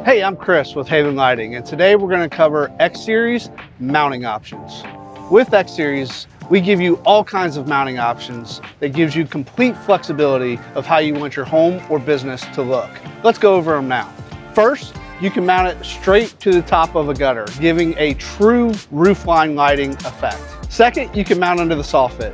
Hey, I'm Chris with Haven Lighting, and today we're going to cover X-Series mounting options. With X-Series, we give you all kinds of mounting options that gives you complete flexibility of how you want your home or business to look. Let's go over them now. First, you can mount it straight to the top of a gutter, giving a true roofline lighting effect. Second, you can mount under the soffit,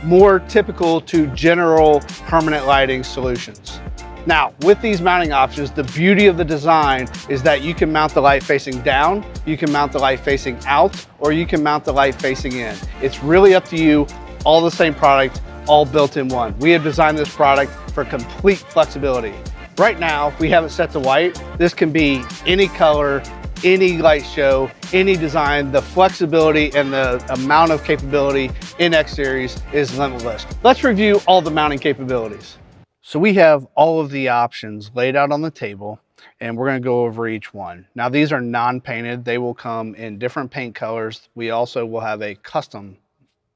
more typical to general permanent lighting solutions. Now, with these mounting options, the beauty of the design is that you can mount the light facing down, you can mount the light facing out, or you can mount the light facing in. It's really up to you, all the same product, all built in one. We have designed this product for complete flexibility. Right now, we have it set to white. This can be any color, any light show, any design. The flexibility and the amount of capability in X-Series is limitless. Let's review all the mounting capabilities. So we have all of the options laid out on the table, and we're going to go over each one. Now, these are non-painted. They will come in different paint colors. We also will have a custom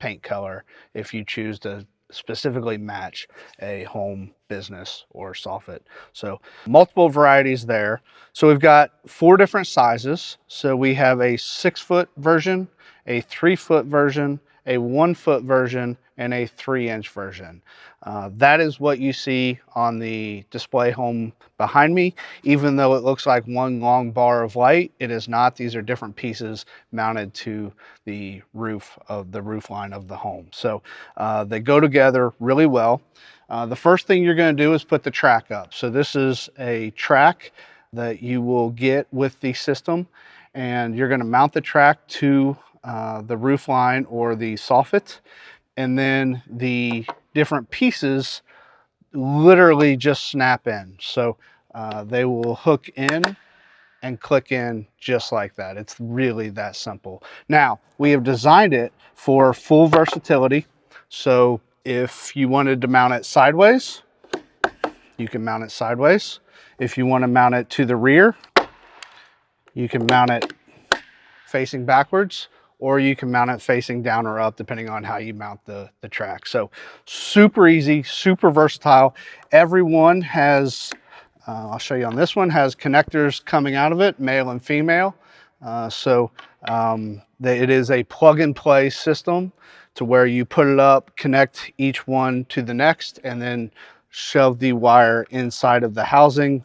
paint color if you choose to specifically match a home, business, or soffit. So multiple varieties there. So we've got 4 different sizes. So we have a 6-foot version, a 3-foot version, a 1-foot version, and a 3-inch version. That is what you see on the display home behind me. Even though it looks like one long bar of light, it is not. These are different pieces mounted to the roof of the roof line of the home. So they go together really well. The first thing you're going to do is put the track up. So this is a track that you will get with the system, and you're going to mount the track to the roof line or the soffit, and then the different pieces literally just snap in. So they will hook in and click in just like that. It's really that simple. Now, we have designed it for full versatility. So if you wanted to mount it sideways, you can mount it sideways. If you want to mount it to the rear, you can mount it facing backwards, or you can mount it facing down or up, depending on how you mount the track. So super easy, super versatile. Everyone has, I'll show you on this one, has connectors coming out of it, male and female. It is a plug and play system to where you put it up, connect each one to the next, and then shove the wire inside of the housing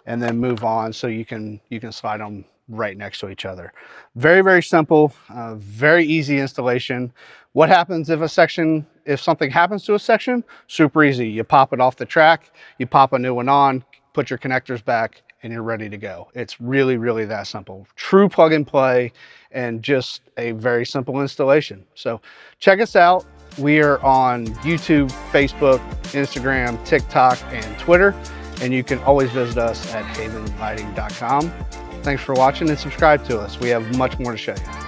and then move on, so you can slide them right next to each other. Very, very simple, very easy installation. What happens if something happens to a section? Super easy. You pop it off the track, you pop a new one on, put your connectors back, and you're ready to go. It's really, really that simple. True plug and play, and just a very simple installation. So check us out. We are on YouTube, Facebook, Instagram, TikTok, and Twitter. And you can always visit us at havenlighting.com. Thanks for watching, and subscribe to us. We have much more to show you.